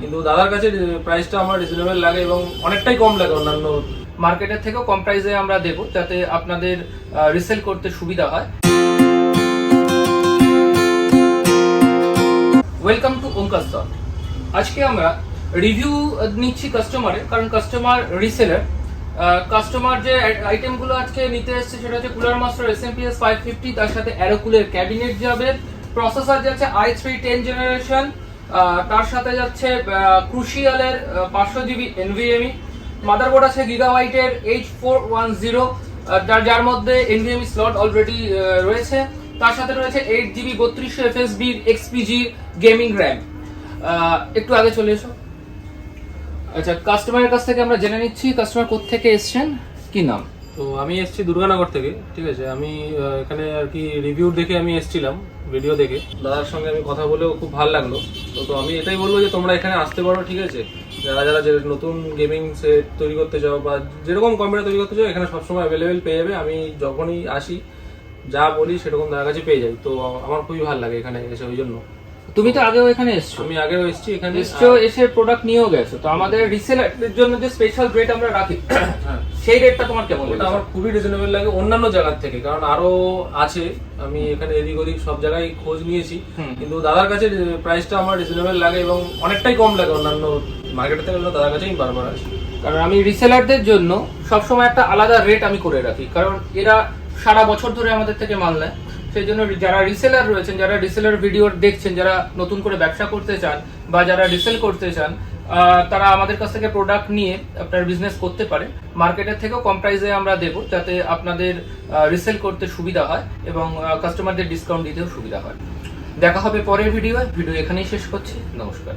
কিন্তু দাদার কাছে প্রাইসটা আমার রিজনেবল লাগে এবং অনেকটাই কম লাগে অন্যান্য মার্কেটের থেকেও কম প্রাইসে আমরা দেব, যাতে আপনাদের রিসেল করতে সুবিধা হয়। Welcome to Omkar soft. আজকে আমরা রিভিউ নিচ্ছি কাস্টমারের, কারণ কাস্টমার রিসেলার। কাস্টমার যে আইটেমগুলো আজকে নিতে এসেছে সেটা হচ্ছে কুলার মাস্টার এসএমপিএস 550, তার সাথে অ্যারোকুলের ক্যাবিনেট যাবে, প্রসেসর যাচ্ছে i3 10 জেনারেশন, তার সাথে যাচ্ছে ক্রুশিয়ালের 500 জিবি এনভিএমই, মাদারবোর্ড আছে গিগাবাইটের H410, যার মধ্যে এনভিএমই স্লট অলরেডি রয়েছে, তার সাথে রয়েছে 8 GB 3200 FSB XPG gaming RAM. একটু আগে চলে এসো। আচ্ছা, কাস্টমারের কাছ থেকে আমরা জেনে নিচ্ছি কাস্টমার কোত্থেকে এসেছেন, কি নাম? তো আমি এসেছি দুর্গানগর থেকে, ঠিক আছে। আমি এখানে আর কি রিভিউ দেখে আমি এসেছিলাম, ভিডিও দেখে। দাদার সঙ্গে আমি কথা বলেও খুব ভালো লাগলো। তো আমি এটাই বলবো যে তোমরা এখানে আসতে পারো, ঠিক আছে। যারা যে নতুন গেমিং সেট তৈরি করতে চাও বা যেরকম কম্পিউটার তৈরি করতে চাও, এখানে সবসময় অ্যাভেলেবেল পেয়ে যাবে। আমি যখনই আসি যা বলি সেরকম দাদার কাছে পেয়ে যাই। তো আমার খুবই ভালো লাগে এখানে এসে, ওই জন্য। তুমি তো আগেও এখানে এসছো? আমি আগেও এসেছি এখানে, এসে প্রোডাক্ট নিয়েও গেছো। তো আমাদের রিসেলারদের জন্য যে স্পেশাল রেট আমরা রাখি, সেই রেটটা তোমার কেমন? ওটা আমার খুবই রিজনেবল লাগে অন্যান্য জায়গার থেকে, কারণ আরো আছে। আমি এখানে এদিক ওদিক সব জায়গায় খোঁজ নিয়েছি, কিন্তু দাদার কাছে প্রাইসটা আমার রিজনেবল লাগে এবং অনেকটাই কম লাগে অন্যান্য মার্কেটের থেকে। দাদার কাছেই বারবার আসি, কারণ আমি রিসেলারদের জন্য সবসময় একটা আলাদা রেট আমি করে রাখি, কারণ এরা সারা বছর ধরে আমাদের থেকে মাল নেয়। সেই জন্য যারা রিসেলার রয়েছেন, যারা রিসেলার ভিডিও দেখছেন, যারা নতুন করে ব্যবসা করতে চান বা যারা রিসেল করতে চান, তারা আমাদের কাছ থেকে প্রোডাক্ট নিয়ে আপনার বিজনেস করতে পারে। মার্কেটের থেকেও কম প্রাইসে আমরা দেব, যাতে আপনাদের রিসেল করতে সুবিধা হয় এবং কাস্টমারদের ডিসকাউন্ট দিতেও সুবিধা হয়। দেখা হবে পরের ভিডিও এখানেই শেষ করছি। নমস্কার।